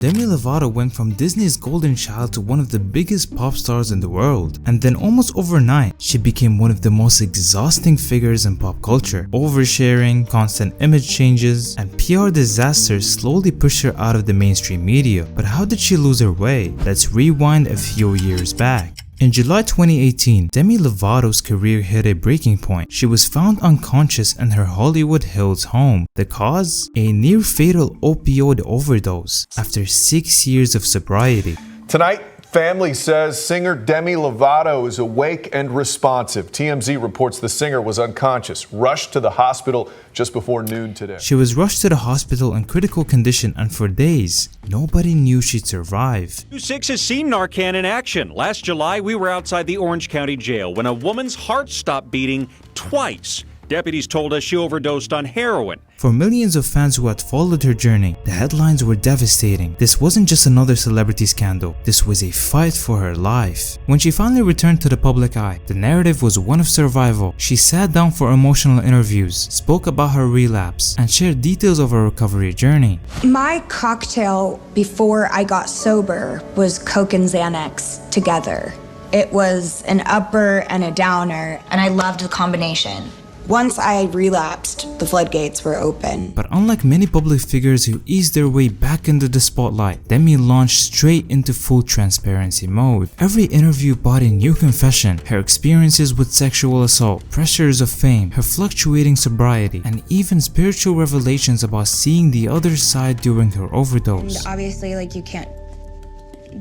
Demi Lovato went from Disney's golden child to one of the biggest pop stars in the world, and then almost overnight, she became one of the most exhausting figures in pop culture. Oversharing, constant image changes, and PR disasters slowly pushed her out of the mainstream media. But how did she lose her way? Let's rewind a few years back. In July 2018, Demi Lovato's career hit a breaking point. She was found unconscious in her Hollywood Hills home. The cause? A near-fatal opioid overdose after 6 years of sobriety. Tonight, family says singer Demi Lovato is awake and responsive. TMZ reports the singer was unconscious, rushed to the hospital just before noon today. She was rushed to the hospital in critical condition, and for days, nobody knew she'd survive. News 6 has seen Narcan in action. Last July, we were outside the Orange County Jail when a woman's heart stopped beating twice. Deputies told us she overdosed on heroin. For millions of fans who had followed her journey, the headlines were devastating. This wasn't just another celebrity scandal, this was a fight for her life. When she finally returned to the public eye, the narrative was one of survival. She sat down for emotional interviews, spoke about her relapse, and shared details of her recovery journey. My cocktail before I got sober was Coke and Xanax together. It was an upper and a downer, and I loved the combination. Once I relapsed, the floodgates were open. But unlike many public figures who eased their way back into the spotlight, Demi launched straight into full transparency mode. Every interview brought a new confession: her experiences with sexual assault, pressures of fame, her fluctuating sobriety, and even spiritual revelations about seeing the other side during her overdose. And obviously, you can't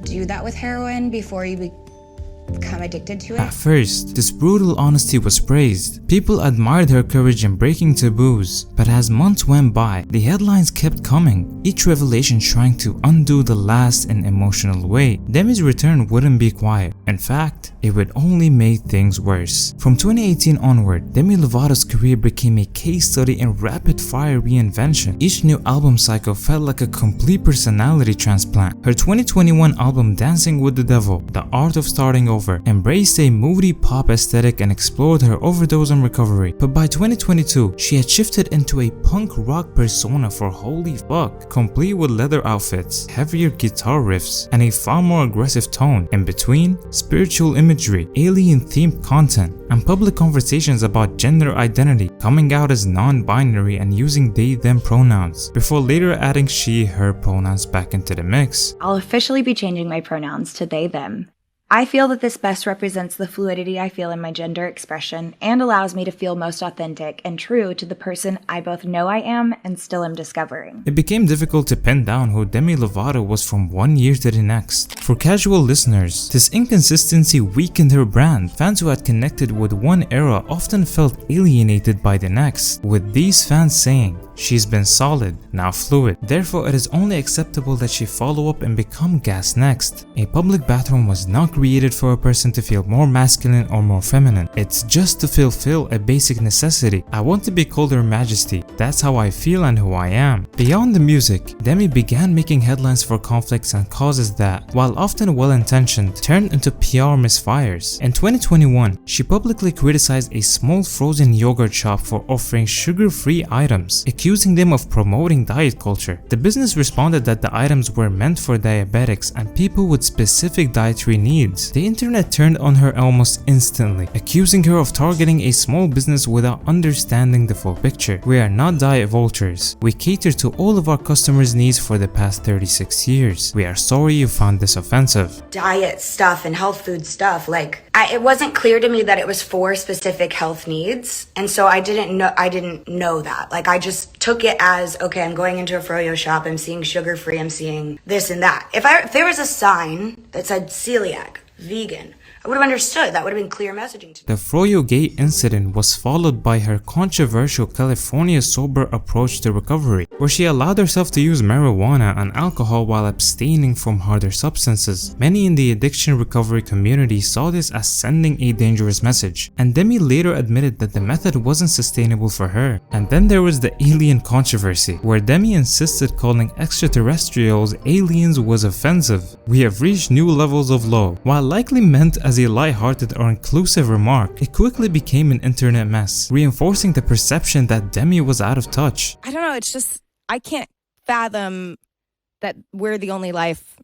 do that with heroin before you become addicted to it. At first, this brutal honesty was praised. People admired her courage in breaking taboos. But as months went by, the headlines kept coming, each revelation trying to undo the last in an emotional way. Demi's return wouldn't be quiet. In fact, it would only make things worse. From 2018 onward, Demi Lovato's career became a case study in rapid-fire reinvention. Each new album cycle felt like a complete personality transplant. Her 2021 album Dancing with the Devil, The Art of Starting Over, embraced a moody pop aesthetic and explored her overdose and recovery. But by 2022, she had shifted into a punk rock persona for holy fuck, complete with leather outfits, heavier guitar riffs, and a far more aggressive tone. In between, spiritual imagery, alien-themed content, and public conversations about gender identity, coming out as non-binary and using they/them pronouns, before later adding she/her pronouns back into the mix. I'll officially be changing my pronouns to they/them. I feel that this best represents the fluidity I feel in my gender expression and allows me to feel most authentic and true to the person I both know I am and still am discovering. It became difficult to pin down who Demi Lovato was from one year to the next. For casual listeners, this inconsistency weakened her brand. Fans who had connected with one era often felt alienated by the next, with these fans saying, "She's been solid, now fluid. Therefore, it is only acceptable that she follow up and become gas next." A public bathroom was not created for a person to feel more masculine or more feminine. It's just to fulfill a basic necessity. I want to be called Her Majesty. That's how I feel and who I am. Beyond the music, Demi began making headlines for conflicts and causes that, while often well-intentioned, turned into PR misfires. In 2021, she publicly criticized a small frozen yogurt shop for offering sugar-free items, accusing them of promoting diet culture. The business responded that the items were meant for diabetics and people with specific dietary needs. The internet turned on her almost instantly, accusing her of targeting a small business without understanding the full picture. "We are not diet vultures. We cater to all of our customers' needs for the past 36 years. We are sorry you found this offensive." Diet stuff and health food stuff, it wasn't clear to me that it was for specific health needs, and so I didn't know that. I just took it as, okay, I'm going into a froyo shop, I'm seeing sugar-free, I'm seeing this and that. If there was a sign that said celiac, vegan, I would have understood. That would have been clear messaging to me. The Froyo Gate incident was followed by her controversial California sober approach to recovery, where she allowed herself to use marijuana and alcohol while abstaining from harder substances. Many in the addiction recovery community saw this as sending a dangerous message, and Demi later admitted that the method wasn't sustainable for her. And then there was the alien controversy, where Demi insisted calling extraterrestrials aliens was offensive. "We have reached new levels of low." While likely meant as a lighthearted or inclusive remark, it quickly became an internet mess, reinforcing the perception that Demi was out of touch. I don't know, it's just, I can't fathom that we're the only life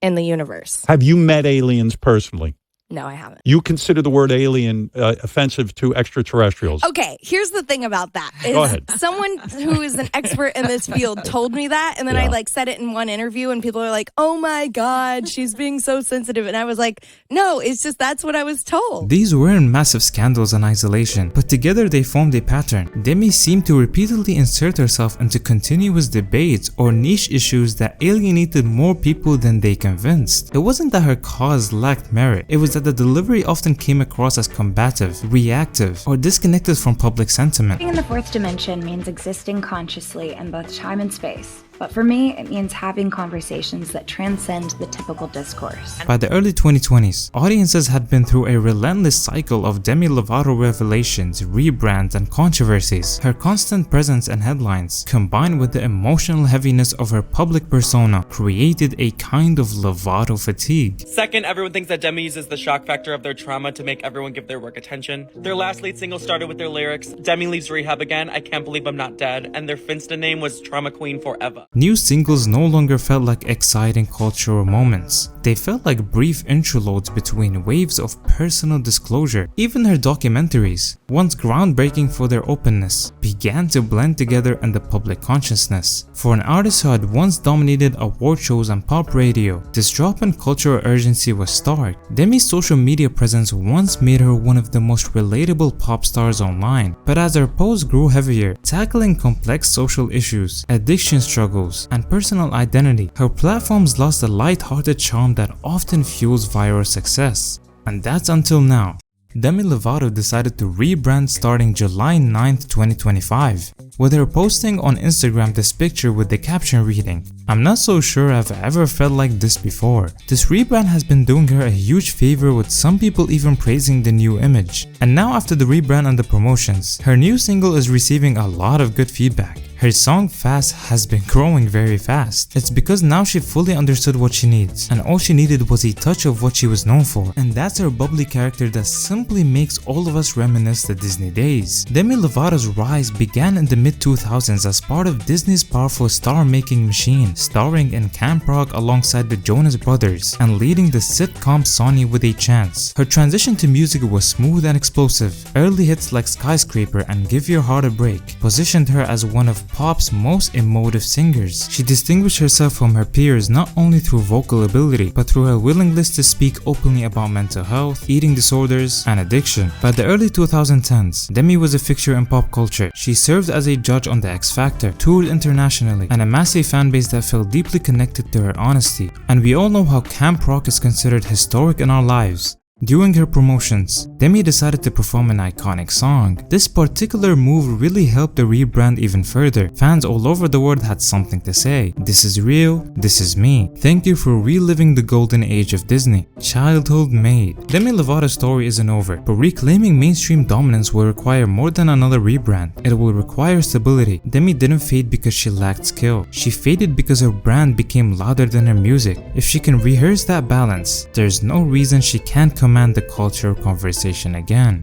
in the universe. Have you met aliens personally? No, I haven't. You consider the word alien offensive to extraterrestrials? Okay, here's the thing about that. Go ahead. Someone who is an expert in this field told me that, and then I said it in one interview, and people are like, "Oh my God, she's being so sensitive," and I was like, "No, it's just that's what I was told." These weren't massive scandals in isolation, but together they formed a pattern. Demi seemed to repeatedly insert herself into continuous debates or niche issues that alienated more people than they convinced. It wasn't that her cause lacked merit, it was that the delivery often came across as combative, reactive, or disconnected from public sentiment. Being in the fourth dimension means existing consciously in both time and space. But for me, it means having conversations that transcend the typical discourse. By the early 2020s, audiences had been through a relentless cycle of Demi Lovato revelations, rebrands, and controversies. Her constant presence in headlines, combined with the emotional heaviness of her public persona, created a kind of Lovato fatigue. Second, everyone thinks that Demi uses the shock factor of their trauma to make everyone give their work attention. Their last lead single started with their lyrics, "Demi leaves rehab again, I can't believe I'm not dead," and their Finsta name was Trauma Queen Forever. New singles no longer felt like exciting cultural moments. They felt like brief interludes between waves of personal disclosure. Even her documentaries, once groundbreaking for their openness, began to blend together in the public consciousness. For an artist who had once dominated award shows and pop radio, this drop in cultural urgency was stark. Demi's social media presence once made her one of the most relatable pop stars online, but as her posts grew heavier, tackling complex social issues, addiction struggles, and personal identity, her platforms lost the light-hearted charm that often fuels viral success. And that's until now. Demi Lovato decided to rebrand starting July 9th, 2025, with her posting on Instagram this picture with the caption reading, "I'm not so sure I've ever felt like this before." This rebrand has been doing her a huge favor, with some people even praising the new image. And now after the rebrand and the promotions, her new single is receiving a lot of good feedback. Her song Fast has been growing very fast. It's because now she fully understood what she needs, and all she needed was a touch of what she was known for, and that's her bubbly character that simply makes all of us reminisce the Disney days. Demi Lovato's rise began in the mid-2000s as part of Disney's powerful star-making machine, starring in Camp Rock alongside the Jonas Brothers and leading the sitcom Sonny with a Chance. Her transition to music was smooth and explosive. Early hits like Skyscraper and Give Your Heart a Break positioned her as one of pop's most emotive singers. She distinguished herself from her peers not only through vocal ability, but through her willingness to speak openly about mental health, eating disorders, and addiction. By the early 2010s, Demi was a fixture in pop culture. She served as a judge on The X Factor, toured internationally, and amassed a fanbase that felt deeply connected to her honesty. And we all know how Camp Rock is considered historic in our lives. During her promotions, Demi decided to perform an iconic song. This particular move really helped the rebrand even further. Fans all over the world had something to say. "This is real, this is me. Thank you for reliving the golden age of Disney. Childhood made." Demi Lovato's story isn't over, but reclaiming mainstream dominance will require more than another rebrand. It will require stability. Demi didn't fade because she lacked skill. She faded because her brand became louder than her music. If she can rehearse that balance, there's no reason she can't command the cultural conversation again.